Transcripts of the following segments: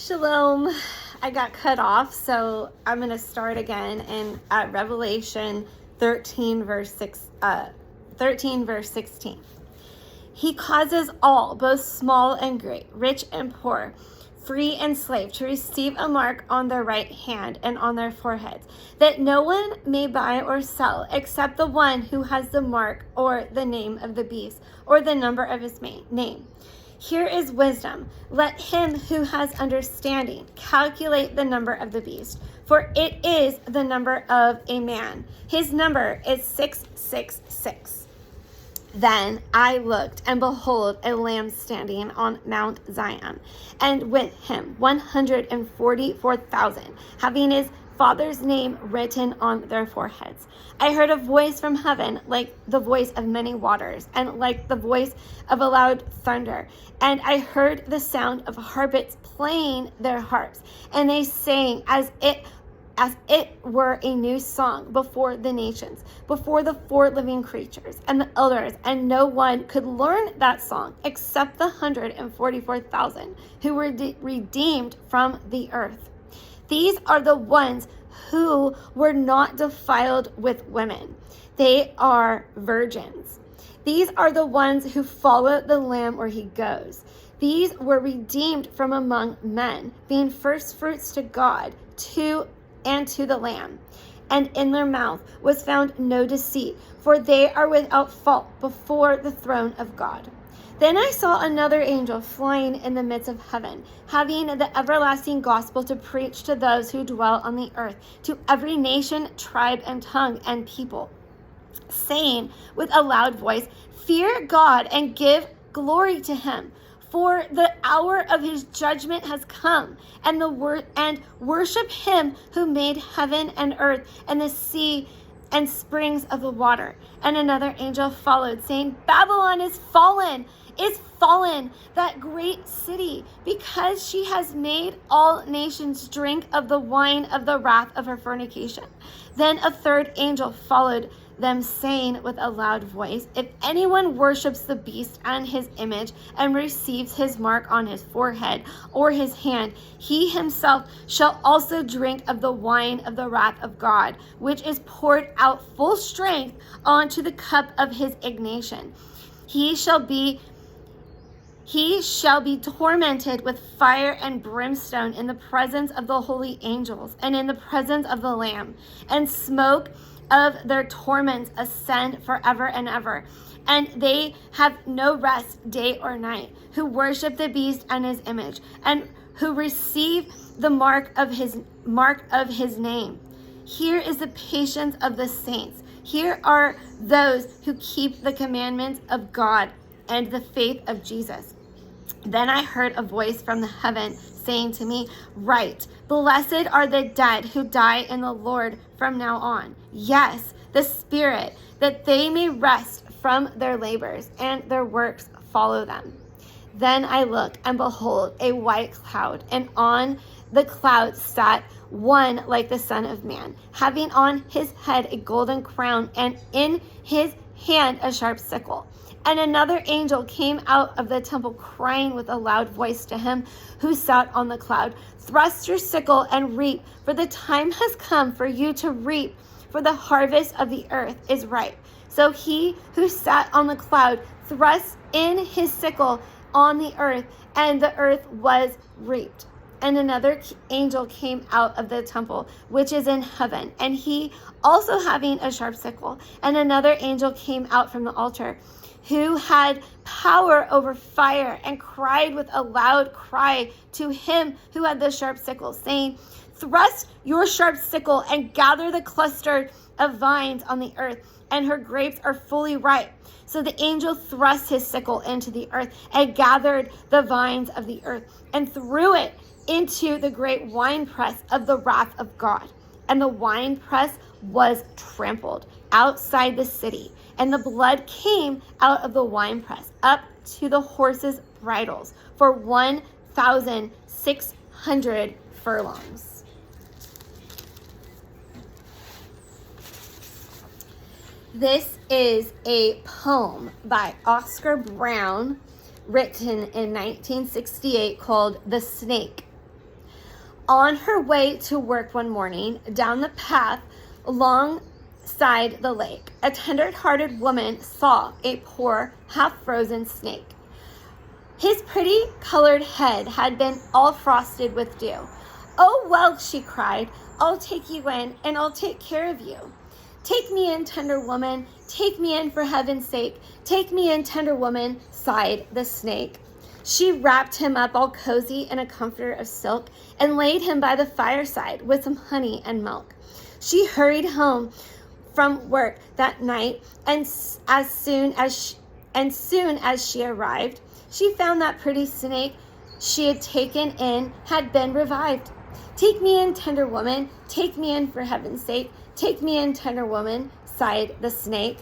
Shalom. I got cut off, so I'm going to start again in Revelation 13 verse 16. He causes all, both small and great, rich and poor, free and slave, to receive a mark on their right hand and on their foreheads, that no one may buy or sell except the one who has the mark or the name of the beast or the number of his name. Here is wisdom. Let him who has understanding calculate the number of the beast, for it is the number of a man. His number is 666. Then I looked, and behold, a lamb standing on Mount Zion, and with him 144,000, having his Father's name written on their foreheads. I heard a voice from heaven, like the voice of many waters, and like the voice of a loud thunder. And I heard the sound of harpists playing their harps, and they sang as it were a new song before the nations, before the four living creatures and the elders, and no one could learn that song except the 144,000 who were redeemed from the earth. These are the ones who were not defiled with women. They are virgins. These are the ones who follow the Lamb where he goes. These were redeemed from among men, being first fruits to God, to the Lamb. And in their mouth was found no deceit, for they are without fault before the throne of God. Then I saw another angel flying in the midst of heaven, having the everlasting gospel to preach to those who dwell on the earth, to every nation, tribe, and tongue, and people, saying with a loud voice, "Fear God and give glory to him, for the hour of his judgment has come, and worship him who made heaven and earth and the sea and springs of the water." And another angel followed, saying, "Babylon is fallen, that great city, because she has made all nations drink of the wine of the wrath of her fornication." Then a third angel followed them, saying with a loud voice, "If anyone worships the beast and his image and receives his mark on his forehead or his hand, he himself shall also drink of the wine of the wrath of God, which is poured out full strength onto the cup of his indignation. He shall be tormented with fire and brimstone in the presence of the holy angels and in the presence of the Lamb, and smoke of their torments ascend forever and ever. And they have no rest day or night, who worship the beast and his image, and who receive the mark of his name. Here is the patience of the saints. Here are those who keep the commandments of God and the faith of Jesus." Then I heard a voice from the heaven saying to me, "Write, blessed are the dead who die in the Lord from now on. Yes, the Spirit, that they may rest from their labors and their works follow them." Then I looked, and behold, a white cloud, and on the cloud sat one like the Son of Man, having on his head a golden crown, and in his hand a sharp sickle. And another angel came out of the temple, crying with a loud voice to him who sat on the cloud, "Thrust your sickle and reap, for the time has come for you to reap, for the harvest of the earth is ripe." So he who sat on the cloud thrust in his sickle on the earth, and the earth was reaped. And another angel came out of the temple, which is in heaven, and he also having a sharp sickle. And another angel came out from the altar, who had power over fire, and cried with a loud cry to him who had the sharp sickle, saying, "Thrust your sharp sickle and gather the cluster of vines on the earth, and her grapes are fully ripe." So the angel thrust his sickle into the earth and gathered the vines of the earth and threw it into the great winepress of the wrath of God. And the winepress was trampled outside the city, and the blood came out of the winepress up to the horses' bridles for 1,600 furlongs. This is a poem by Oscar Brown, written in 1968, called "The Snake." On her way to work one morning, down the path alongside the lake, a tender-hearted woman saw a poor, half-frozen snake. His pretty colored head had been all frosted with dew. "Oh, well," she cried, "I'll take you in, and I'll take care of you." "Take me in, tender woman, take me in for heaven's sake. Take me in, tender woman," sighed the snake. She wrapped him up all cozy in a comforter of silk and laid him by the fireside with some honey and milk. She hurried home from work that night, and soon as she arrived, she found that pretty snake she had taken in had been revived. "Take me in, tender woman, take me in for heaven's sake. Take me in, tender woman," sighed the snake.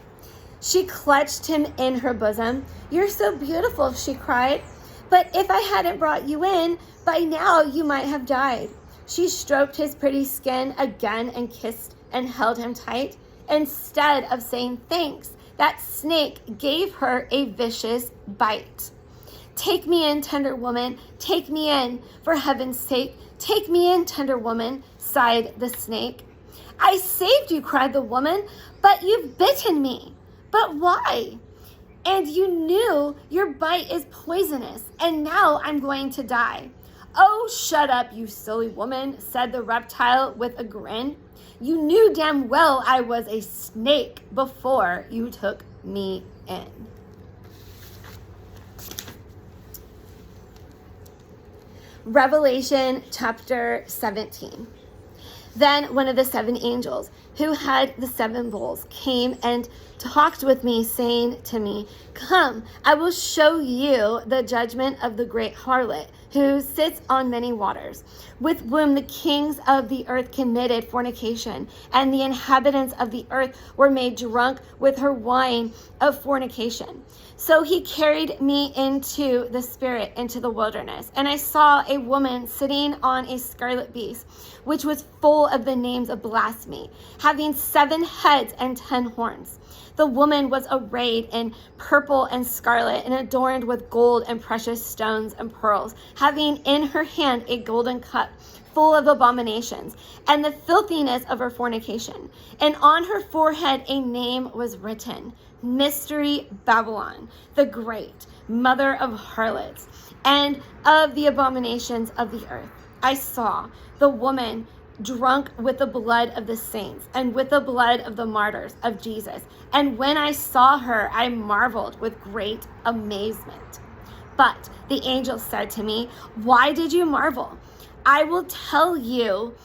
She clutched him in her bosom. "You're so beautiful," she cried. "But if I hadn't brought you in, by now you might have died." She stroked his pretty skin again and kissed and held him tight. Instead of saying thanks, that snake gave her a vicious bite. "Take me in, tender woman, take me in, for heaven's sake. Take me in, tender woman," sighed the snake. "I saved you," cried the woman, "but you've bitten me." "But why?" "And you knew your bite is poisonous, and now I'm going to die." "Oh, shut up, you silly woman," said the reptile with a grin. "You knew damn well I was a snake before you took me in." Revelation chapter 17. Then one of the seven angels who had the seven bowls came and talked with me, saying to me, "Come, I will show you the judgment of the great harlot, who sits on many waters, with whom the kings of the earth committed fornication, and the inhabitants of the earth were made drunk with her wine of fornication." So he carried me into the spirit into the wilderness, and I saw a woman sitting on a scarlet beast, which was full of the names of blasphemy, having 7 heads and 10 horns. The woman was arrayed in purple and scarlet, and adorned with gold and precious stones and pearls, having in her hand a golden cup full of abominations and the filthiness of her fornication. And on her forehead a name was written: Mystery Babylon, the Great, Mother of Harlots, and of the abominations of the earth. I saw the woman drunk with the blood of the saints and with the blood of the martyrs of Jesus. And when I saw her, I marveled with great amazement. But the angel said to me, "Why did you marvel? I will tell you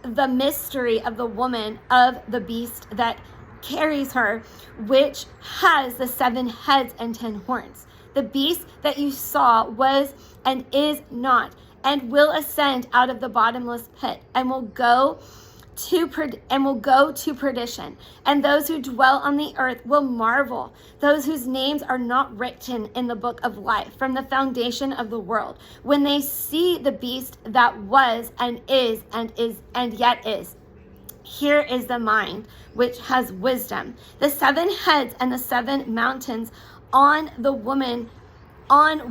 the mystery of the woman, of the beast that carries her, which has the 7 heads and 10 horns. The beast that you saw was and is not, and will ascend out of the bottomless pit, and will go to perdition. And those who dwell on the earth will marvel, those whose names are not written in the book of life from the foundation of the world, when they see the beast that was and yet is. Here is the mind which has wisdom. The 7 heads and the 7 mountains on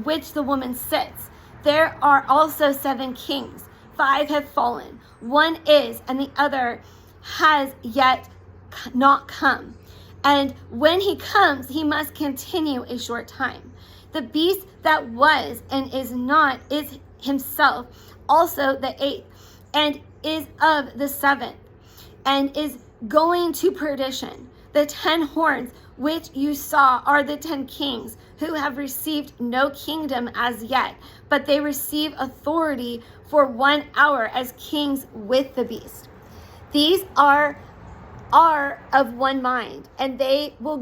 which the woman sits. There are also 7 kings. 5 have fallen. One is, and the other has yet not come. And when he comes, he must continue a short time. The beast that was and is not is himself also the 8th, and is of the 7th, and is going to perdition. The 10 horns which you saw are the 10 kings, who have received no kingdom as yet, but they receive authority for 1 hour as kings with the beast. These are of one mind, and they will